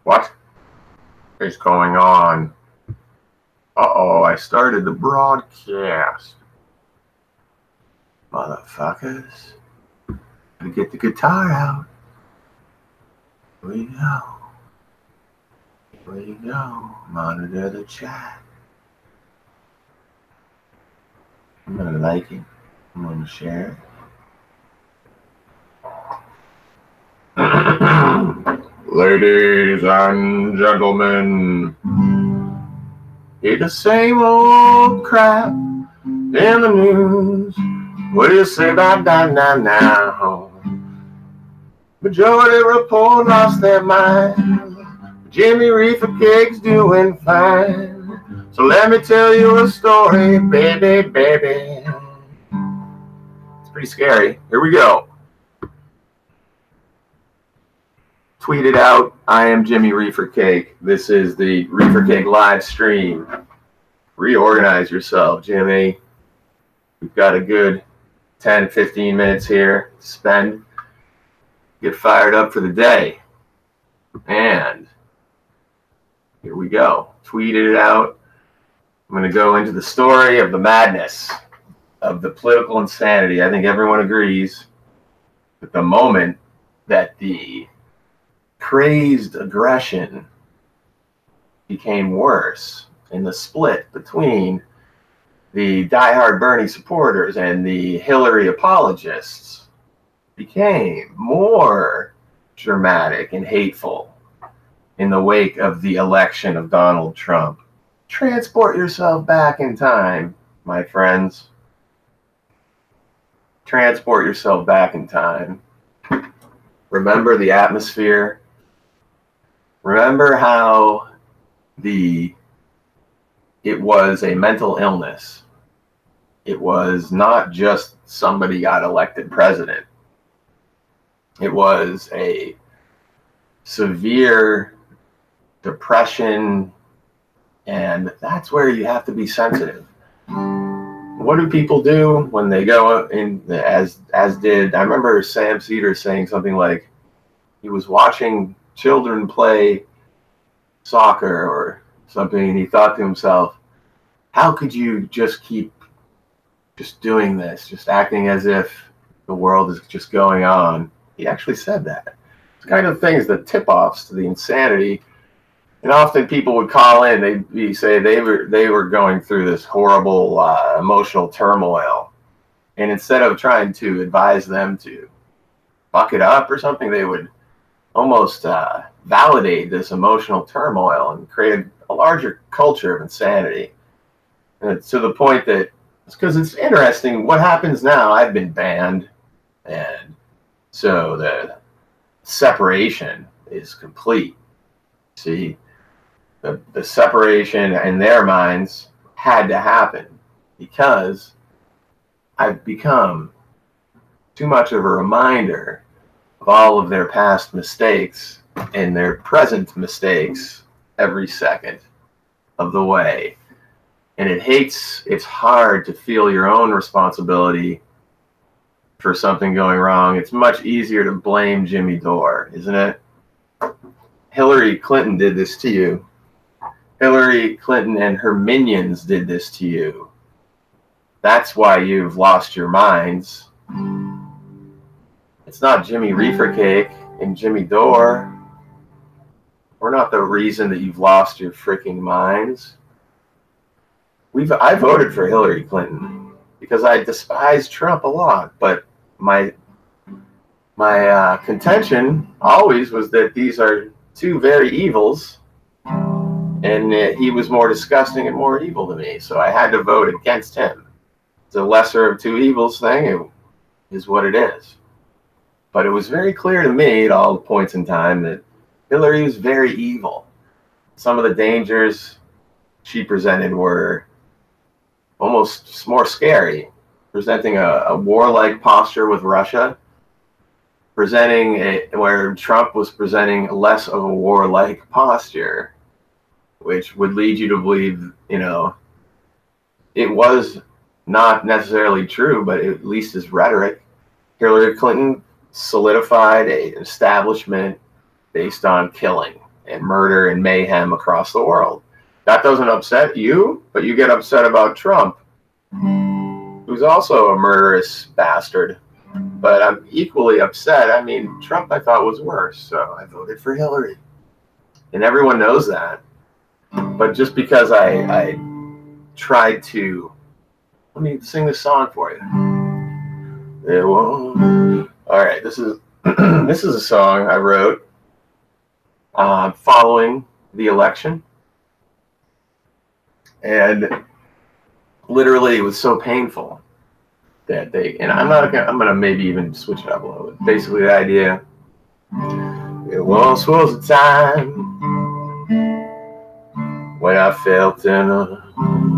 What is going on? Uh-oh, I started the broadcast. Motherfuckers. Gotta get the guitar out. Here we go. Here we go. Monitor the chat. I'm gonna like it. I'm gonna share it. Ladies and gentlemen, it's the same old crap in the news. What do you say about that now? Majority report lost their mind. Jimmy Reefer Cake's doing fine. So let me tell you a story, baby, baby. It's pretty scary. Here we go. Tweet it out. I am Jimmy Reefer Cake. This is the Reefer Cake live stream. Reorganize yourself, Jimmy. We've got a good 10, 15 minutes here to spend. Get fired up for the day. And here we go. Tweeted it out. I'm going to go into the story of the madness, of the political insanity. I think everyone agrees that the moment that the crazed aggression became worse in the split between the diehard Bernie supporters and the Hillary apologists became more dramatic and hateful in the wake of the election of Donald Trump. Transport yourself back in time, my friends. Transport yourself back in time. Remember the atmosphere. Remember how it was a mental illness. It was not just somebody got elected president. It was a severe depression, and that's where you have to be sensitive. What do people do when they go in, as did, I remember Sam Cedar saying something like he was watching children play soccer or something, and he thought to himself, how could you just keep just doing this, just acting as if the world is just going on? He actually said that. It's kind of things that tip-offs to the insanity. And often people would call in, they'd say they were going through this horrible emotional turmoil. And instead of trying to advise them to buck it up or something, they would almost validate this emotional turmoil and create a larger culture of insanity. And it's to the point that, because it's interesting, what happens now, I've been banned, and so the separation is complete. See, the separation in their minds had to happen because I've become too much of a reminder of all of their past mistakes and their present mistakes every second of the way. And it's hard to feel your own responsibility for something going wrong. It's much easier to blame Jimmy Dore, isn't it? Hillary Clinton did this to you. Hillary Clinton and her minions did this to you. That's why you've lost your minds. It's not Jimmy Reefer Cake and Jimmy Dore. We're not the reason that you've lost your freaking minds. I voted for Hillary Clinton because I despise Trump a lot, but my contention always was that these are two very evils, and he was more disgusting and more evil to me, so I had to vote against him. It's a lesser of two evils thing. It is what it is. But it was very clear to me at all points in time that Hillary was very evil. Some of the dangers she presented were almost more scary, presenting a warlike posture with Russia, where Trump was presenting less of a warlike posture, which would lead you to believe, it was not necessarily true, but at least his rhetoric. Hillary Clinton solidified an establishment based on killing and murder and mayhem across the world. That doesn't upset you, but you get upset about Trump, who's also a murderous bastard. But I'm equally upset. I mean, Trump I thought was worse, so I voted for Hillary. And everyone knows that. But just because I tried to... Let me sing this song for you. All right, this is this is a song I wrote following the election. And literally it was so painful that and I'm gonna maybe even switch it up a little bit. Basically the idea, it once was a time when I felt an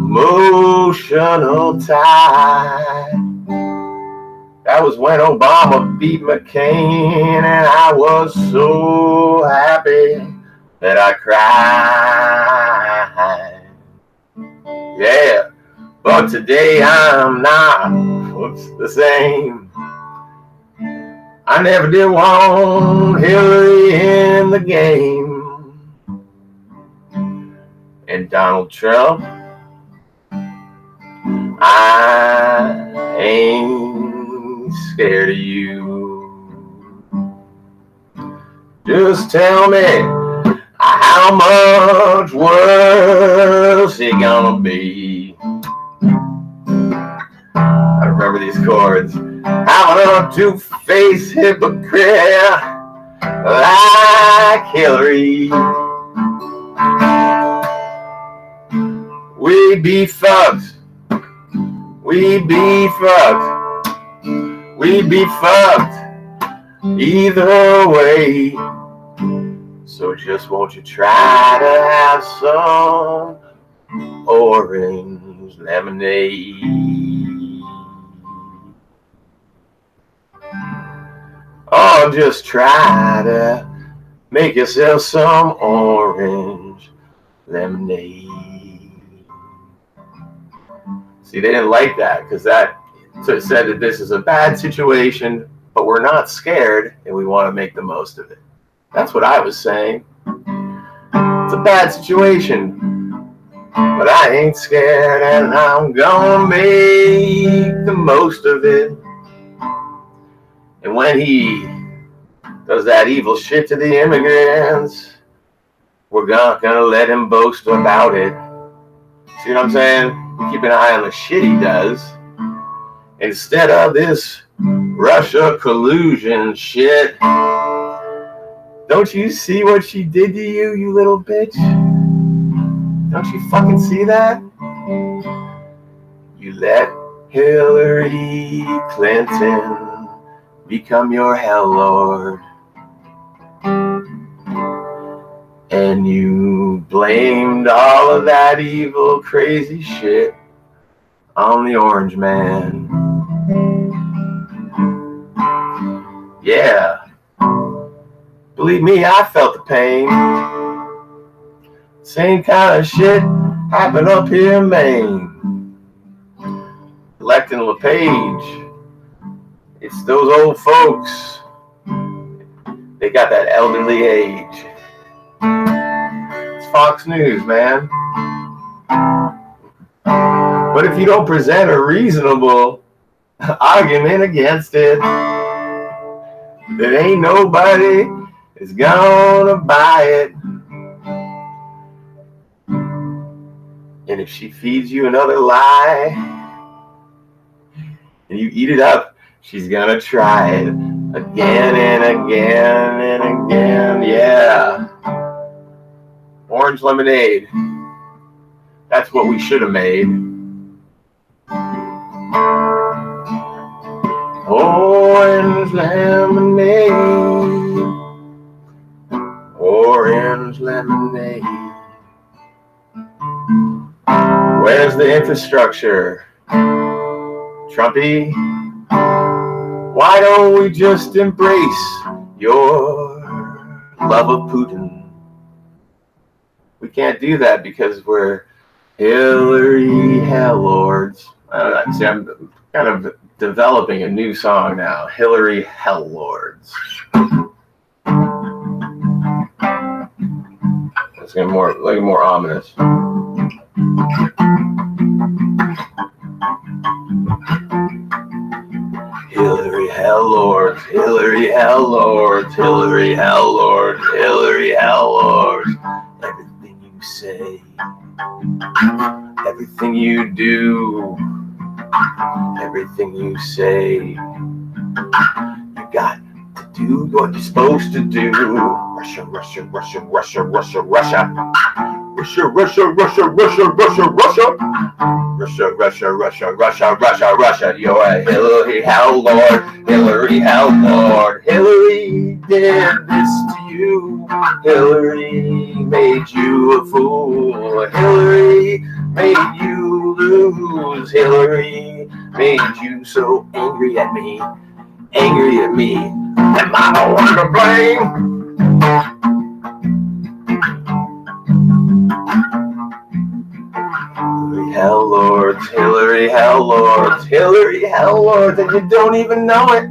emotional tide. That was when Obama beat McCain, and I was so happy that I cried. Yeah, but today I'm not the same. I never did want Hillary in the game. And Donald Trump, I ain't scared of you. Just tell me, how much worse it gonna be? I remember these chords. I'm a two-faced hypocrite like Hillary. We be fucked. We be fucked. We be fucked either way. So just won't you try to have some orange lemonade? Oh, just try to make yourself some orange lemonade. See, they didn't like that because that said that this is a bad situation, but we're not scared and we want to make the most of it. That's what I was saying. It's a bad situation, but I ain't scared and I'm gonna make the most of it. And when he does that evil shit to the immigrants, we're not gonna let him boast about it. See what I'm saying? We keep an eye on the shit he does instead of this Russia collusion shit. Don't you see what she did to you, you little bitch? Don't you fucking see that? You let Hillary Clinton become your Helllord. And you blamed all of that evil, crazy shit on the orange man. Yeah. Believe me, I felt the pain. Same kind of shit happened up here in Maine. Electing LePage. It's those old folks. They got that elderly age. It's Fox News, man. But if you don't present a reasonable argument against it, then ain't nobody is gonna buy it. And if she feeds you another lie and you eat it up, she's gonna try it again and again and again. Yeah. Orange lemonade. That's what we should have made. Orange lemonade. Orange lemonade. Where's the infrastructure? Trumpy? Why don't we just embrace your love of Putin? We can't do that because we're Hillary Helllords. See, I'm kind of developing a new song now. Hillary Helllords. Let's get more ominous. Hillary Helllords, Hillary Helllords, Hillary Helllords, Hillary Helllords. Everything you say, everything you do, everything you say, you got to do what you're supposed to do. Russia, Russia, Russia, Russia, Russia, Russia. Russia, Russia, Russia, Russia, Russia, Russia. Russia, Russia, Russia, Russia, Russia, Russia. You're a Hillary Helllord, Hillary Helllord. Hillary did this to you. Hillary made you a fool. Hillary made you lose. Hillary made you so angry at me. Angry at me. Am I the one to blame? Helllords, Hillary Helllords, Hillary Helllords, and you don't even know it.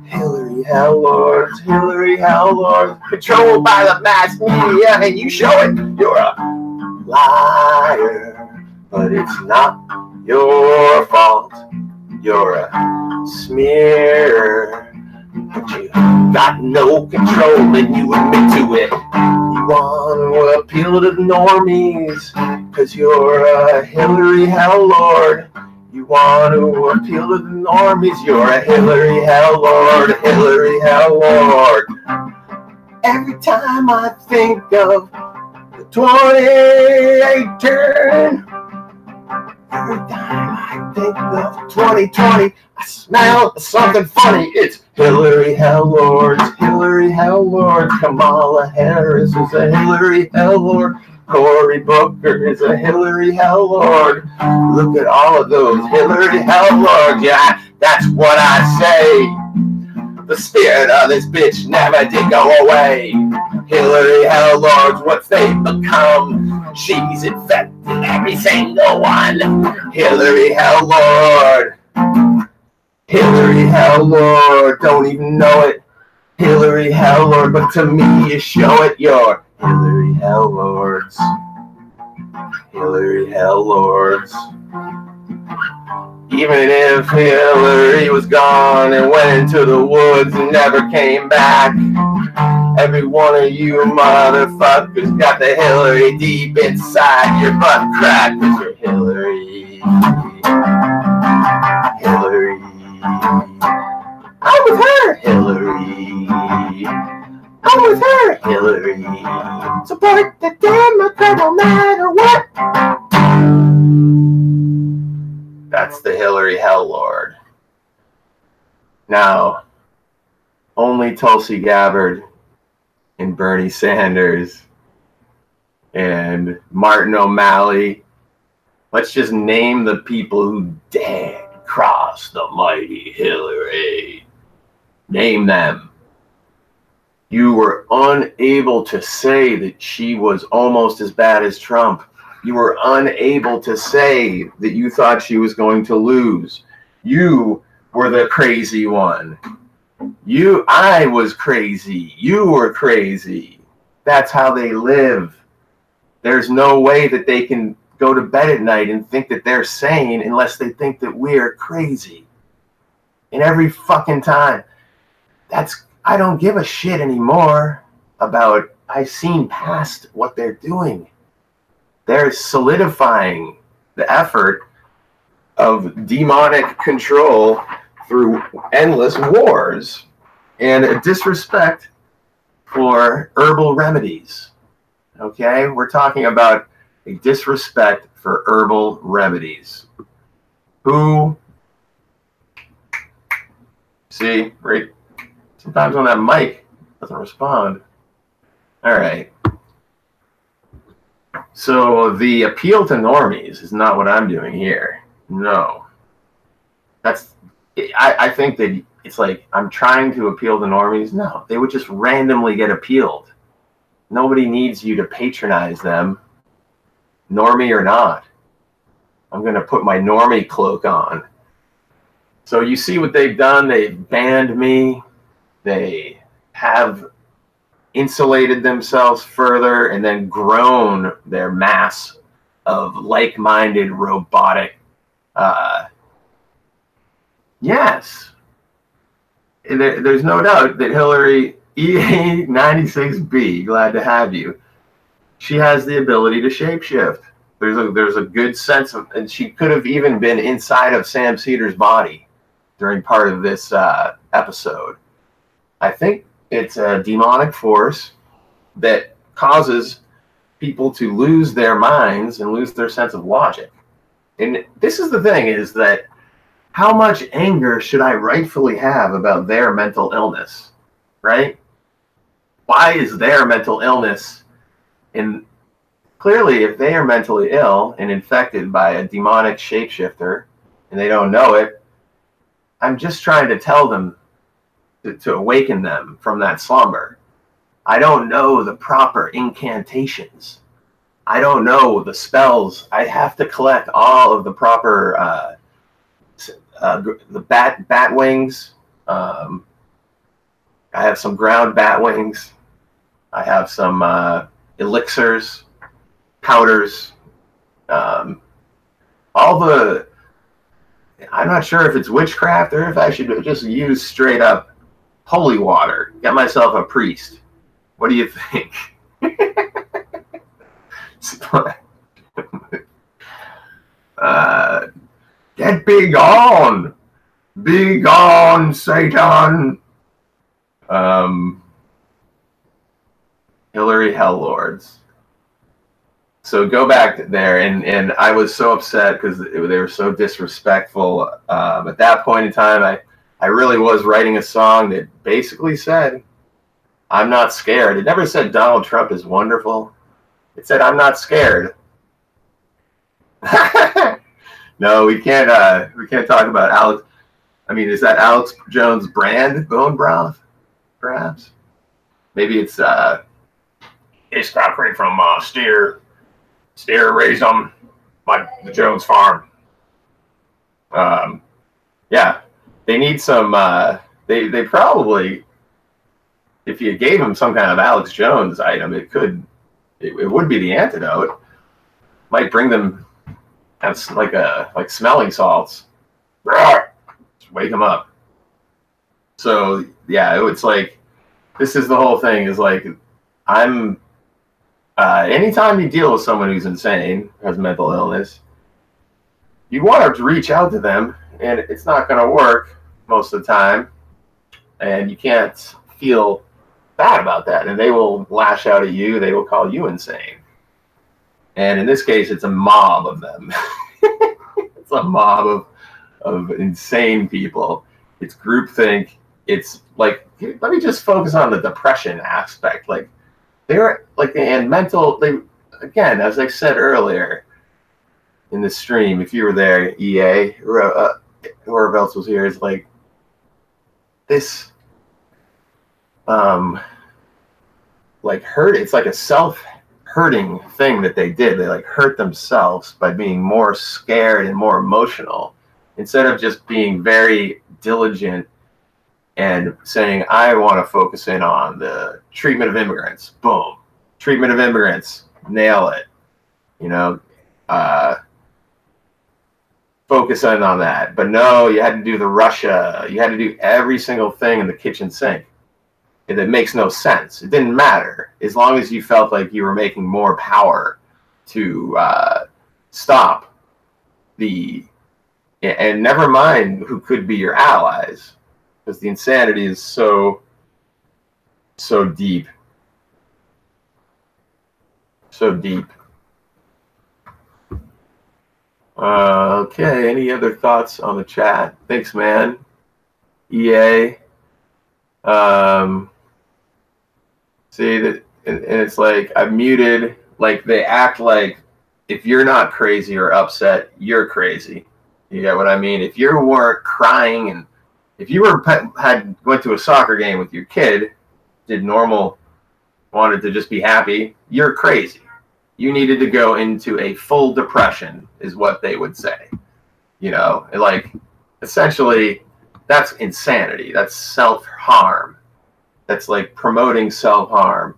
Hillary Helllords, Hillary Helllords, controlled by the mass media, and you show it. You're a liar, but it's not your fault. You're a smear, but you got no control, and you admit to it. You want to appeal to the normies, cause you're a Hillary Helllord. You want to appeal to the normies, you're a Hillary Helllord, Hillary Helllord. Every time I think of the 2018, every time I think of 2020, I smell something funny. It's Hillary Helllords, Hillary Helllords. Kamala Harris is a Hillary Helllord. Cory Booker is a Hillary Helllord. Look at all of those Hillary Helllords. Yeah, that's what I say. The spirit of this bitch never did go away. Hillary Helllords, what's they become? She's infected every single one. Hillary Helllord. Hillary Helllord, don't even know it. Hillary Helllord, but to me you show it. You're Hillary Helllords. Hillary Helllords. Even if Hillary was gone and went into the woods and never came back, every one of you motherfuckers got the Hillary deep inside your butt crack. 'Cause you're Hillary. Hillary. I'm with her, Hillary. I'm with her, Hillary. Support the Democrat no matter what. That's the Hillary Helllord. Now, only Tulsi Gabbard and Bernie Sanders and Martin O'Malley. Let's just name the people who dared cross the mighty Hillary. Name them. You were unable to say that she was almost as bad as Trump. You were unable to say that you thought she was going to lose. You were the crazy one. I was crazy. You were crazy. That's how they live. There's no way that they can go to bed at night and think that they're sane unless they think that we're crazy. And every fucking time. I don't give a shit anymore about, I've seen past what they're doing. They're solidifying the effort of demonic control through endless wars and a disrespect for herbal remedies. Okay? We're talking about a disrespect for herbal remedies. Who, see, right? Sometimes when that mic doesn't respond. All right. So the appeal to normies is not what I'm doing here. No. I think that it's like I'm trying to appeal to normies. No, they would just randomly get appealed. Nobody needs you to patronize them, normie or not. I'm going to put my normie cloak on. So you see what they've done? They've banned me. They have insulated themselves further and then grown their mass of like-minded robotic. Yes, there's no doubt that Hillary EA96B, glad to have you. She has the ability to shapeshift. There's a good sense of, and she could have even been inside of Sam Cedar's body during part of this episode. I think it's a demonic force that causes people to lose their minds and lose their sense of logic. And this is the thing, is that how much anger should I rightfully have about their mental illness, right? Why is their mental illness? And clearly, if they are mentally ill and infected by a demonic shapeshifter and they don't know it, I'm just trying to tell them to awaken them from that slumber. I don't know the proper incantations. I don't know the spells. I have to collect all of the proper the bat wings. I have some ground bat wings. I have some elixirs, powders, all the. I'm not sure if it's witchcraft or if I should just use straight up holy water. Get myself a priest. What do you think? Get big on, Satan. Hillary Helllords. So go back there, and I was so upset because they were so disrespectful. At that point in time, I really was writing a song that basically said, "I'm not scared." It never said Donald Trump is wonderful. It said, "I'm not scared." No, we can't talk about Alex. I mean, is that Alex Jones' brand bone broth? Perhaps. Maybe it's concrete from steer raised on the Jones farm. Yeah, they need some. They probably, if you gave them some kind of Alex Jones item, it would be the antidote. Might bring them as like smelling salts. Just wake them up. So yeah, it's like, this is the whole thing, is like, I'm anytime you deal with someone who's insane, has mental illness, you want to reach out to them, and it's not going to work most of the time, and you can't feel bad about that, and they will lash out at you. They will call you insane. And in this case, it's a mob of them. It's a mob of insane people. It's groupthink. It's like, let me just focus on the depression aspect. Like, they're like, and mental, again, as I said earlier in the stream, if you were there, EA, whoever else was here, is like, this, like, hurt, it's like a self-hurting thing that they did. They like hurt themselves by being more scared and more emotional, instead of just being very diligent and saying, I want to focus in on the treatment of immigrants. Boom. Treatment of immigrants. Nail it. You know, focus in on that. But no, you had to do the Russia. You had to do every single thing in the kitchen sink. And it makes no sense. It didn't matter, as long as you felt like you were making more power to stop the, and never mind who could be your allies, because the insanity is so deep. So deep. Okay, any other thoughts on the chat? Thanks, man. EA. See that, and it's like, I've muted, like, they act like if you're not crazy or upset, you're crazy. You get what I mean? If you weren't crying, and if you went to a soccer game with your kid, wanted to just be happy, you're crazy. You needed to go into a full depression, is what they would say. You know, like, essentially, that's insanity. That's self-harm. that's like promoting self-harm.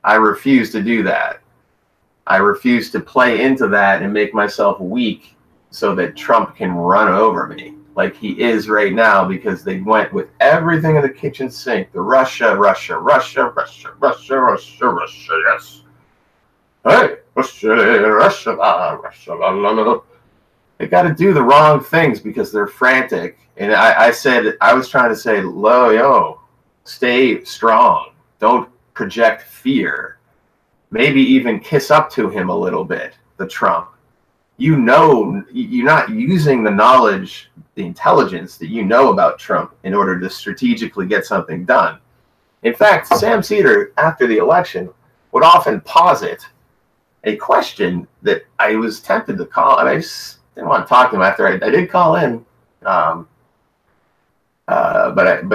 I refuse to do that. I refuse to play into that and make myself weak so that Trump can run over me like he is right now, because they went with everything in the kitchen sink. The Russia, Russia, Russia, Russia, Russia, Russia, Russia, yes. Hey, Russia, Russia, Russia, la, la, la. They got to do the wrong things because they're frantic. And I said, I was trying to say, yo, stay strong. Don't project fear. Maybe even kiss up to him a little bit, the Trump. You know, you're not using the knowledge, the intelligence that you know about Trump in order to strategically get something done. In fact, Sam Seder, after the election, would often posit a question that I was tempted to call, and I just didn't want to talk to him after I did call in. But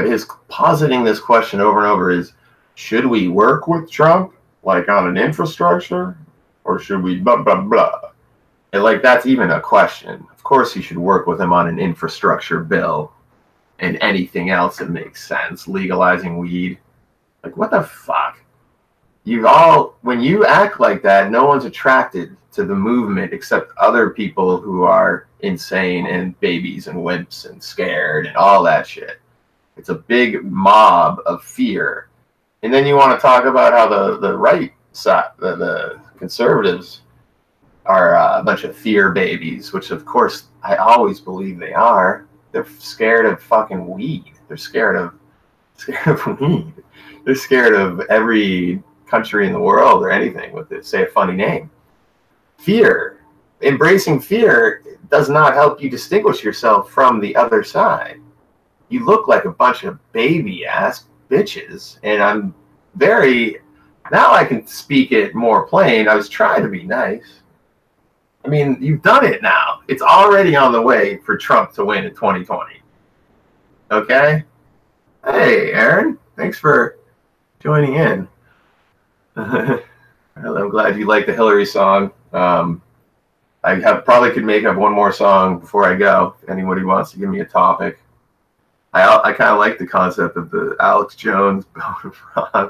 his positing this question over and over is, should we work with Trump, like on an infrastructure, or should we blah, blah, blah? And like, that's even a question. Of course you should work with him on an infrastructure bill and anything else that makes sense. Legalizing weed. Like, what the fuck? When you act like that, no one's attracted to the movement except other people who are insane and babies and wimps and scared and all that shit. It's a big mob of fear. And then you want to talk about how the right side, the conservatives, are a bunch of fear babies, which of course I always believe they are. They're scared of fucking weed. They're scared of weed. They're scared of every country in the world or anything with it, say a funny name. Fear. Embracing fear does not help you distinguish yourself from the other side. You look like a bunch of baby ass bitches, and I'm now I can speak it more plain. I was trying to be nice. I mean, you've done it now. It's already on the way for Trump to win in 2020. Okay? Hey, Aaron. Thanks for joining in. I'm glad you like the Hillary song. I probably could make up one more song before I go, if anybody wants to give me a topic. I kind of like the concept of the Alex Jones, I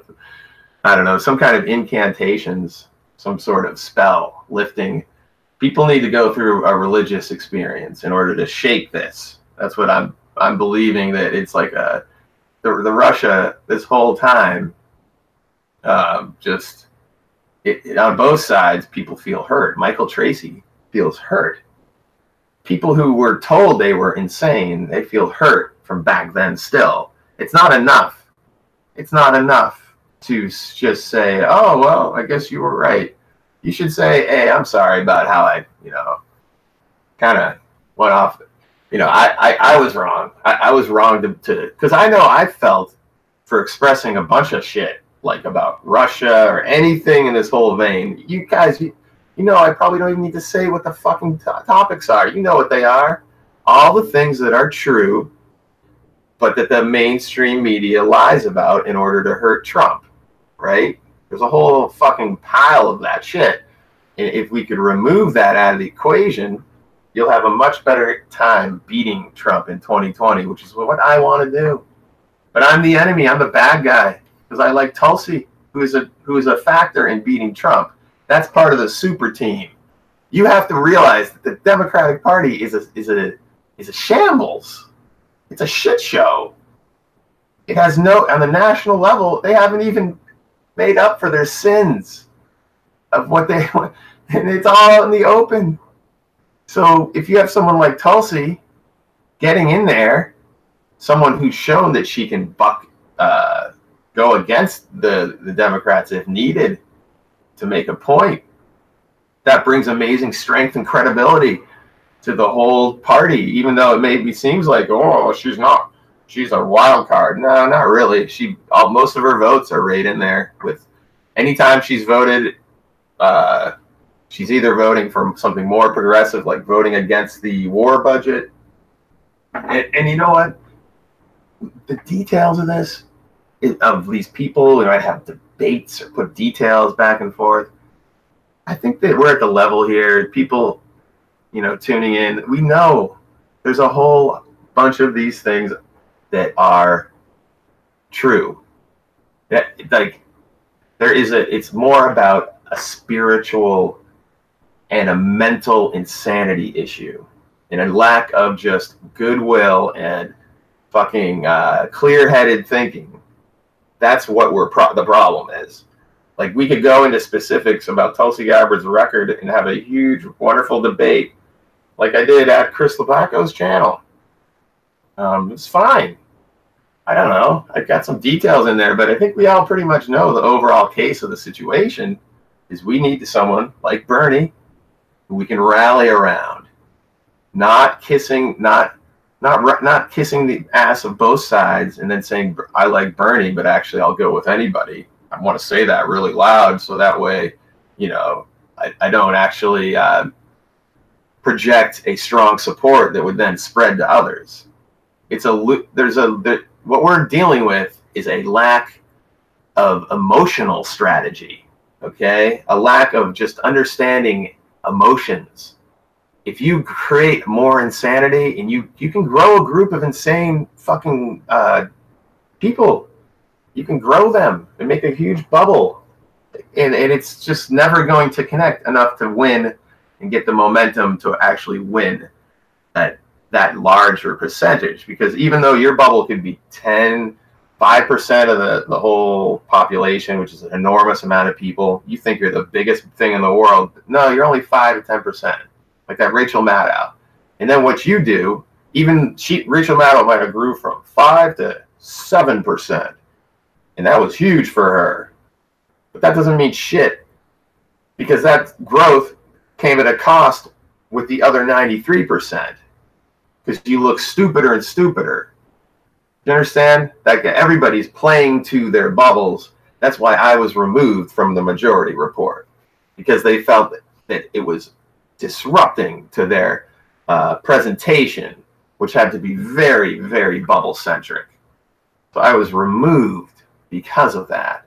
don't know, some kind of incantations, some sort of spell lifting. People need to go through a religious experience in order to shake this. That's what I'm believing, that it's like the Russia this whole time. On both sides, people feel hurt. Michael Tracy feels hurt. People who were told they were insane, they feel hurt from back then still. It's not enough. It's not enough to just say, oh, well, I guess you were right. You should say, hey, I'm sorry about how I, kind of went off. I was wrong. I was wrong to because I know I felt for expressing a bunch of shit, like about Russia or anything in this whole vein. You guys, I probably don't even need to say what the fucking topics are. You know what they are. All the things that are true, but that the mainstream media lies about in order to hurt Trump, right? There's a whole fucking pile of that shit. And if we could remove that out of the equation, you'll have a much better time beating Trump in 2020, which is what I want to do. But I'm the enemy. I'm the bad guy because I like Tulsi, who is a factor in beating Trump. That's part of the super team. You have to realize that the Democratic Party is a shambles. It's a shit show. It has on the national level, they haven't even made up for their sins of what they want, and it's all in the open. So if you have someone like Tulsi getting in there, someone who's shown that she can go against the Democrats if needed to make a point, that brings amazing strength and credibility to the whole party, even though it maybe seems like, oh, she's a wild card. No, not really. Most of her votes are right in there. With anytime she's voted, she's either voting for something more progressive, like voting against the war budget. And you know what? The details of this, of these people who might have debates or put details back and forth, I think that we're at the level here. People, tuning in, we know there's a whole bunch of these things that are true. Like it's more about a spiritual and a mental insanity issue, and a lack of just goodwill and fucking clear-headed thinking. That's what the problem is. Like, we could go into specifics about Tulsi Gabbard's record and have a huge, wonderful debate, like I did at Chris Lebaco's channel. It's fine. I don't know. I got some details in there, but I think we all pretty much know the overall case of the situation is we need someone like Bernie who we can rally around, not kissing the ass of both sides and then saying I like Bernie, but actually I'll go with anybody. I want to say that really loud so that way, I don't actually project a strong support that would then spread to others. What we're dealing with is a lack of emotional strategy, okay? A lack of just understanding emotions. If you create more insanity, and you can grow a group of insane fucking people, you can grow them and make a huge bubble, and it's just never going to connect enough to win and get the momentum to actually win that larger percentage. Because even though your bubble could be 5% of the whole population, which is an enormous amount of people, you think you're the biggest thing in the world. No, you're only 5 to 10%. Like that Rachel Maddow. And then what you do, Rachel Maddow might have grew from 5 to 7. And that was huge for her. But that doesn't mean shit, because that growth came at a cost with the other 93%. Because you look stupider and stupider. You understand? Like, everybody's playing to their bubbles. That's why I was removed from the majority report, because they felt that it was disrupting to their presentation, which had to be very, very bubble-centric. So I was removed because of that.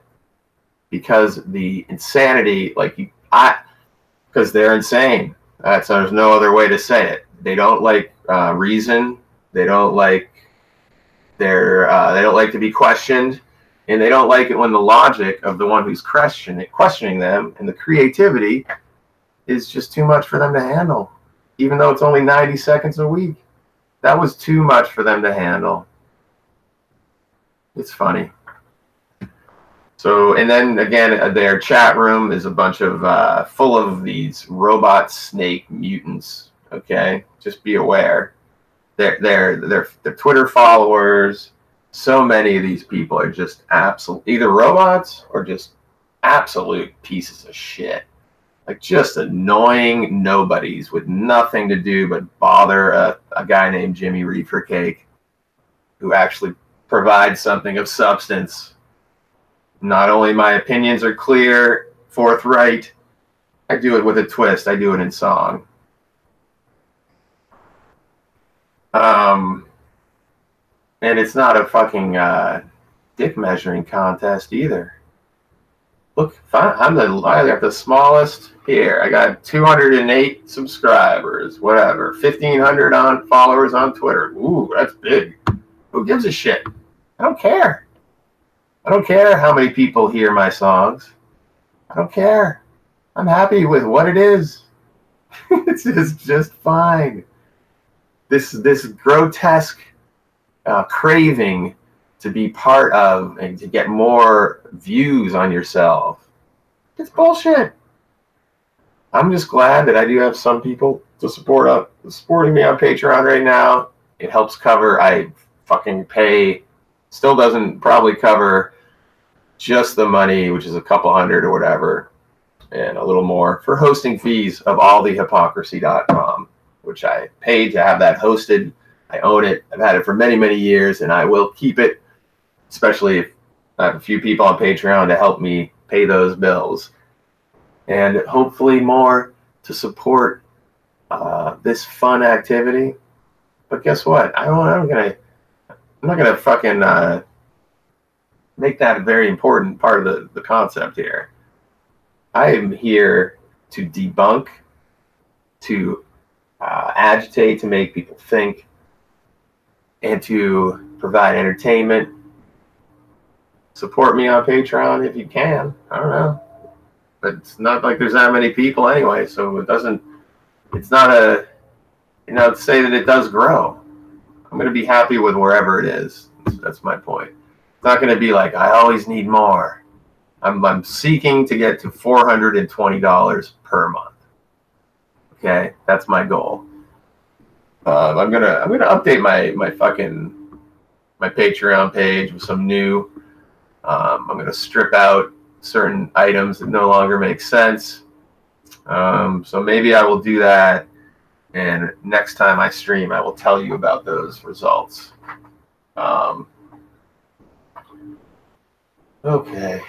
Because the insanity, because they're insane. There's no other way to say it. They don't like reason. They don't like they don't like to be questioned, and they don't like it when the logic of the one who's questioning them and the creativity is just too much for them to handle. Even though it's only 90 seconds a week, that was too much for them to handle. It's funny. So, and then again, their chat room is a bunch of full of these robot snake mutants. Okay, just be aware. Their Twitter followers, so many of these people are just either robots or just absolute pieces of shit. Like, just annoying nobodies with nothing to do but bother a guy named Jimmy Reefer Cake, who actually provides something of substance. Not only my opinions are clear, forthright, I do it with a twist. I do it in song. And it's not a fucking dick measuring contest either. Look, I got the smallest here. I got 208 subscribers, whatever. 1,500 followers on Twitter. Ooh, that's big. Who gives a shit? I don't care. I don't care how many people hear my songs. I don't care. I'm happy with what it is. It's just fine. This grotesque craving to be part of and to get more views on yourself, it's bullshit. I'm just glad that I do have some people to supporting me on Patreon right now. It helps cover. I fucking pay. Still doesn't probably cover just the money, which is a couple hundred or whatever, and a little more for hosting fees of allthehypocrisy.com, which I paid to have that hosted. I own it. I've had it for many, many years, and I will keep it, especially if I have a few people on Patreon to help me pay those bills. And hopefully more to support this fun activity. But guess what? I'm not gonna fucking make that a very important part of the concept here. I am here to debunk, to agitate, to make people think, and to provide entertainment support me on Patreon if you can. I don't know. But it's not like there's that many people anyway, so it's not a, to say that it does grow. I'm going to be happy with wherever it is. That's my point. It's not going to be like, I always need more. I'm seeking to get to $420 per month. Okay, that's my goal. I'm gonna update my Patreon page with some new. I'm gonna strip out certain items that no longer make sense. So maybe I will do that, and next time I stream, I will tell you about those results. Okay,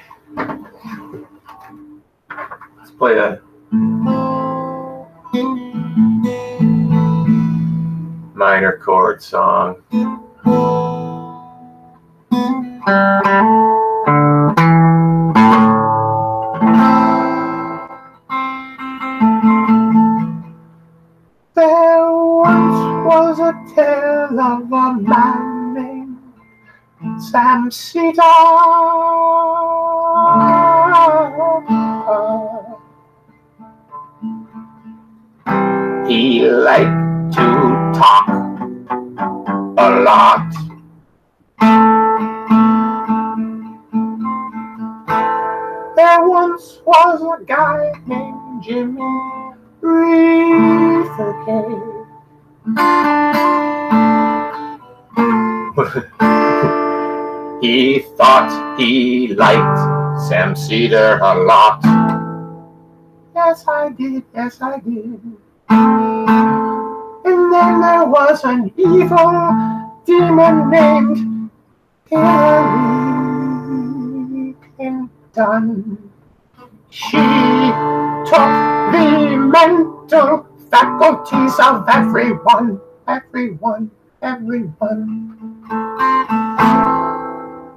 let's play a minor chord song. There once was a tale of a man named Sam Sita. He liked to talk a lot. There once was a guy named Jimmy Reefercake. He thought he liked Sam Cedar a lot. Yes, I did. Yes, I did. And then there was an evil demon named Hillary Clinton. She took the mental faculties of everyone.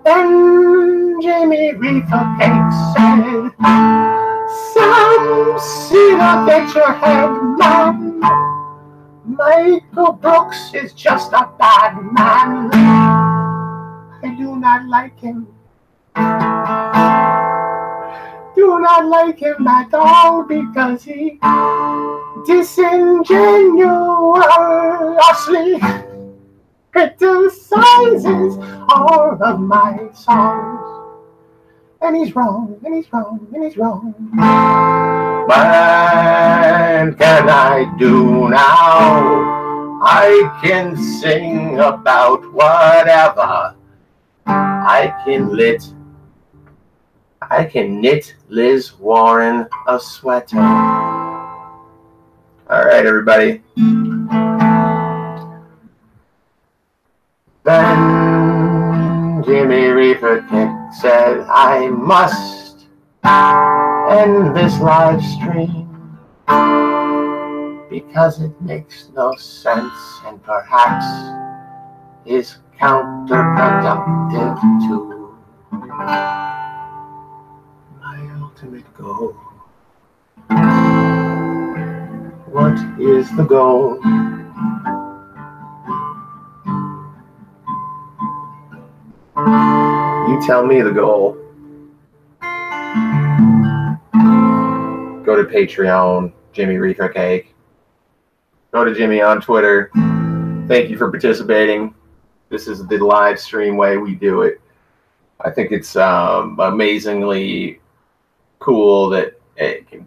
Then Jamie Reefercake said, Sam Cedar, get your head, man. Michael Brooks is just a bad man. I do not like him. Do not like him at all because he disingenuously criticizes all of my songs. And he's wrong, and he's wrong, and he's wrong. What can I do now? I can sing about whatever. I can knit Liz Warren a sweater. All right, everybody. Then Jimmy Reefercake said, I must end this live stream because it makes no sense and perhaps is counterproductive to my ultimate goal. What is the goal? You tell me the goal. Go to Patreon, Jimmy Reefercake. Go to Jimmy on Twitter. Thank you for participating. This is the live stream way we do it. I think it's amazingly cool that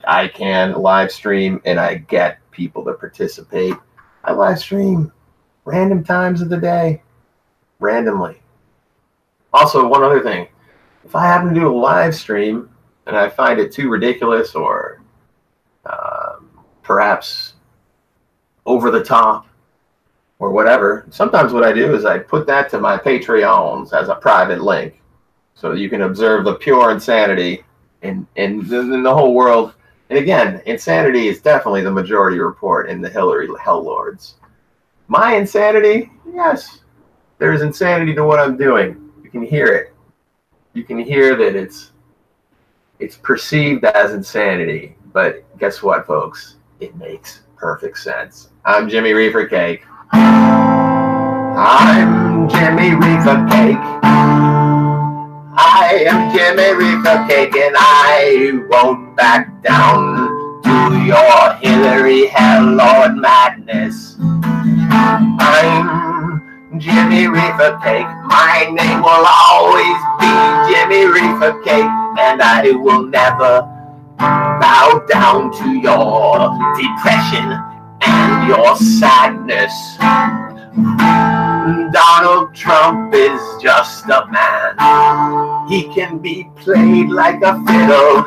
I can live stream and I get people to participate. I live stream random times of the day, randomly. Also, one other thing, if I happen to do a live stream and I find it too ridiculous or perhaps over the top or whatever, sometimes what I do is I put that to my Patreons as a private link so that you can observe the pure insanity in the whole world. And again, insanity is definitely the majority report in the Hillary Helllords. My insanity, yes, there is insanity to what I'm doing. You can hear it. You can hear that it's perceived as insanity, but guess what, folks? It makes perfect sense. I'm Jimmy Reefercake. I'm Jimmy Reefercake. I am Jimmy Reefer Cake, and I won't back down to your Hillary Helllord madness. I'm Jimmy Reefer Cake. My name will always be Jimmy Reefer Cake, and I will never bow down to your depression and your sadness. Donald Trump is just a man. He can be played like a fiddle.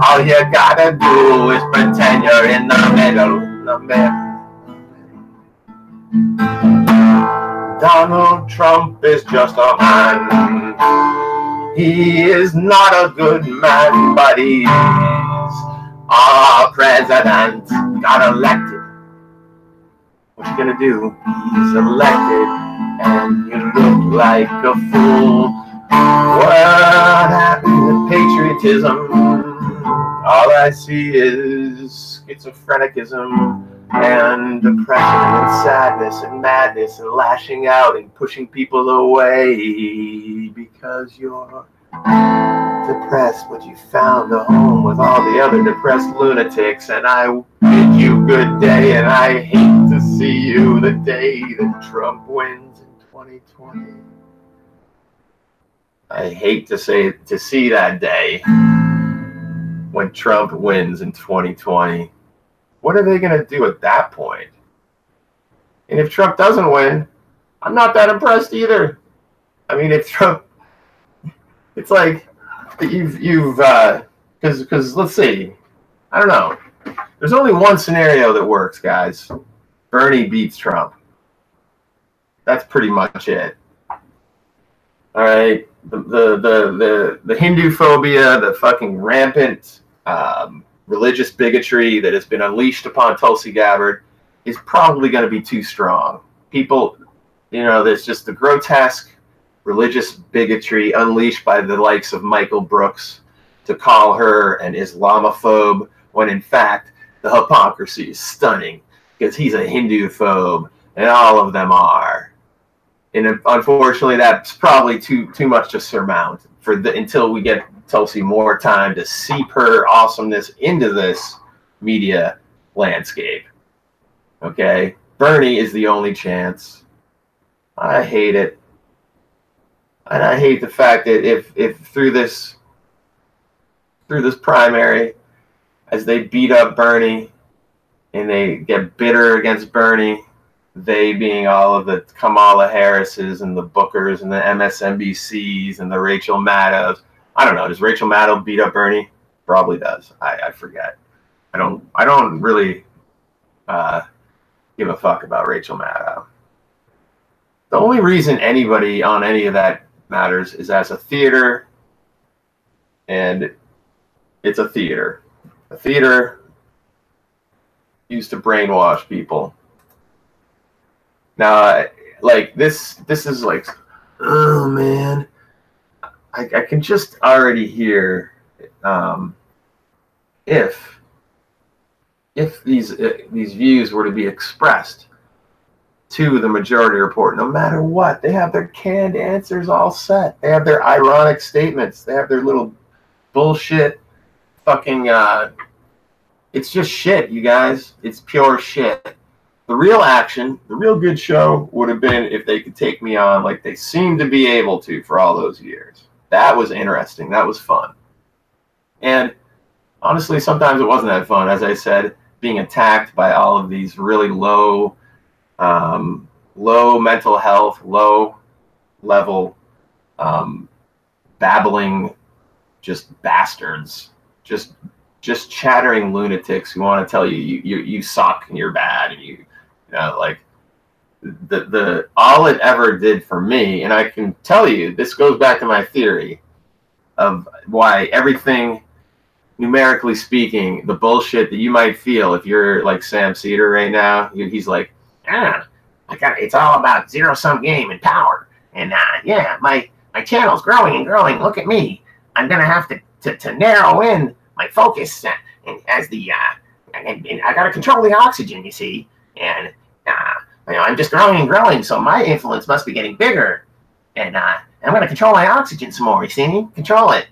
All you gotta do is pretend you're in the middle. Donald Trump is just a man. He is not a good man, but he's our president. Got elected. What you gonna do? He's elected, and you look like a fool. What happened to patriotism? All I see is schizophrenicism and depression and sadness and madness and lashing out and pushing people away because you're depressed, but you found a home with all the other depressed lunatics, and I bid you good day, and I hate to see you the day that Trump wins in 2020. I hate to see that day when Trump wins in 2020. What are they going to do at that point? And if Trump doesn't win, I'm not that impressed either. I mean, if Trump, it's like because let's see, I don't know. There's only one scenario that works, guys. Bernie beats Trump. That's pretty much it. All right, the Hindu phobia, the fucking rampant religious bigotry that has been unleashed upon Tulsi Gabbard is probably going to be too strong. People, there's just the grotesque religious bigotry unleashed by the likes of Michael Brooks to call her an Islamophobe when in fact the hypocrisy is stunning because he's a Hindu phobe and all of them are. And unfortunately, that's probably too much to surmount until we get Tulsi more time to seep her awesomeness into this media landscape. Okay, Bernie is the only chance. I hate it, and I hate the fact that if through this primary, as they beat up Bernie and they get bitter against Bernie, they being all of the Kamala Harrises and the Bookers and the MSNBCs and the Rachel Maddows. I don't know. Does Rachel Maddow beat up Bernie? Probably does. I forget. I don't really give a fuck about Rachel Maddow. The only reason anybody on any of that matters is as a theater, and it's a theater. A theater used to brainwash people. Now, like this is like, oh man, I can just already hear if these views were to be expressed to the majority report, no matter what, they have their canned answers all set. They have their ironic statements. They have their little bullshit fucking. It's just shit, you guys. It's pure shit. The real action, the real good show would have been if they could take me on like they seemed to be able to for all those years. That was interesting. That was fun. And honestly, sometimes it wasn't that fun. As I said, being attacked by all of these really low mental health, low level, babbling, just bastards, just chattering lunatics who want to tell you suck and you're bad and you know, like the all it ever did for me, and I can tell you, this goes back to my theory of why everything, numerically speaking, the bullshit that you might feel if you're like Sam Cedar right now, he's like, it's all about zero-sum game and power, and yeah, my channel's growing and growing. Look at me, I'm gonna have to narrow in my focus, and as the and I gotta control the oxygen, you see, and I'm just growing and growing, so my influence must be getting bigger. And I'm going to control my oxygen some more. You see? Control it.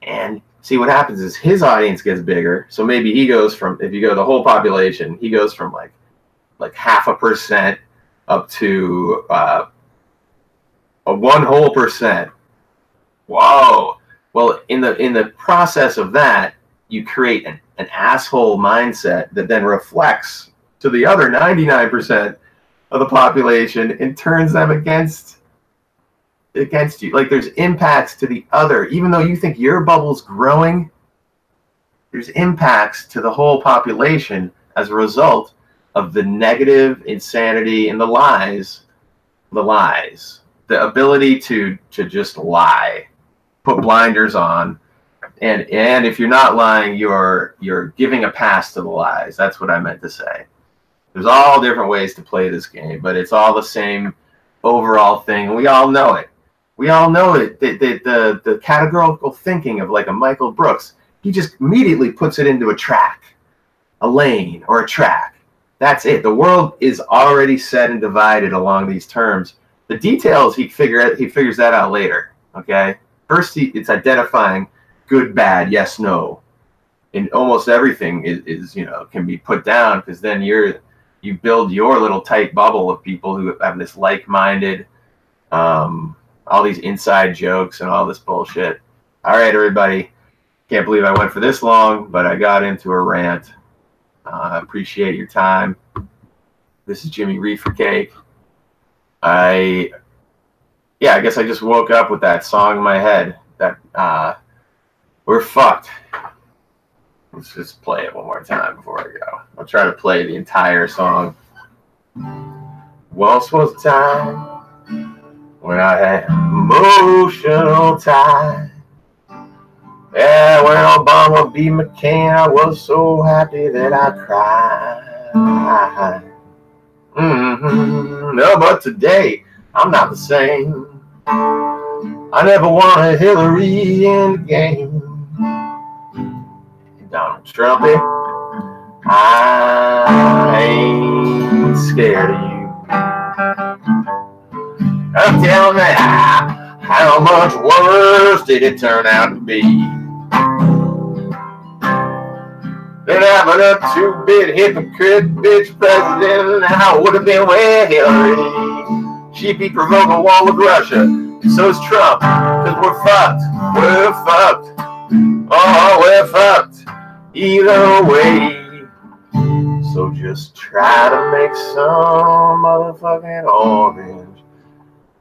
And see what happens is his audience gets bigger. So maybe he goes from, if you go the whole population, he goes from like 0.5% up to a 1%. Whoa. Well, in the process of that, you create an asshole mindset that then reflects to the other 99% of the population and turns them against you. Like, there's impacts to the other. Even though you think your bubble's growing, there's impacts to the whole population as a result of the negative insanity and the lies, the ability to just lie, put blinders on. And if you're not lying, you're giving a pass to the lies. That's what I meant to say. There's all different ways to play this game, but it's all the same overall thing. And we all know it. We all know it. The categorical thinking of like a Michael Brooks, he just immediately puts it into a track, a lane, or a track. That's it. The world is already set and divided along these terms. The details he figures that out later. Okay. First, it's identifying good, bad, yes, no, and almost everything is can be put down, because then you build your little tight bubble of people who have this like-minded, all these inside jokes and all this bullshit. All right, everybody. Can't believe I went for this long, but I got into a rant. I appreciate your time. This is Jimmy Reefer Cake. I guess I just woke up with that song in my head. That we're fucked. Let's just play it one more time before I go. I'll try to play the entire song. Once was a time when I had emotional ties. Yeah, when Obama beat McCain, I was so happy that I cried. No, but today, I'm not the same. I never wanted Hillary in the game. Donald Trump, I ain't scared of you. I'm telling you, how much worse did it turn out to be than having a two-bit hypocrite bitch president? I would have been with Hillary. She'd be provoking a war with Russia. So is Trump, because we're fucked. We're fucked. Oh, we're fucked. Either way. So just try to make some motherfucking orange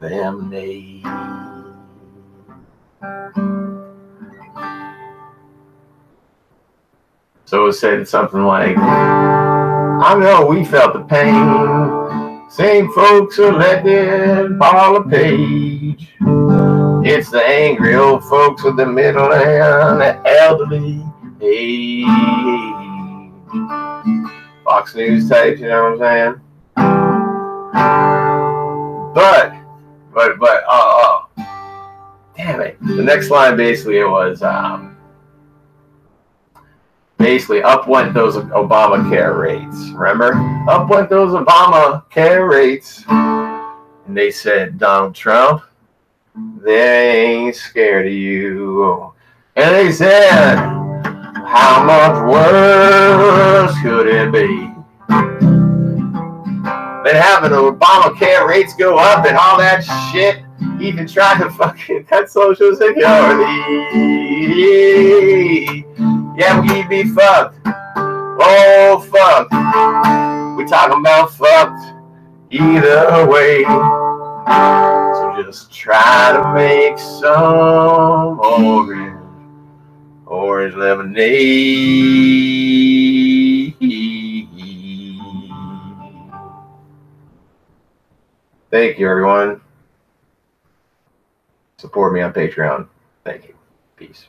lemonade. So it said something like, I know we felt the pain. Same folks elected Paula Page. It's the angry old folks with the middle and the elderly age. Fox News types, you know what I'm saying? But damn it. The next line basically it was basically up went those Obamacare rates. Remember? Up went those Obamacare rates. And they said, Donald Trump, they ain't scared of you. And they said, how much worse could it be than having Obamacare rates go up and all that shit, even trying to fucking cut Social Security? Yeah, we'd be fucked. Oh, fucked. We talking about fucked either way. So just try to make some orange lemonade. Thank you, everyone. Support me on Patreon. Thank you. Peace.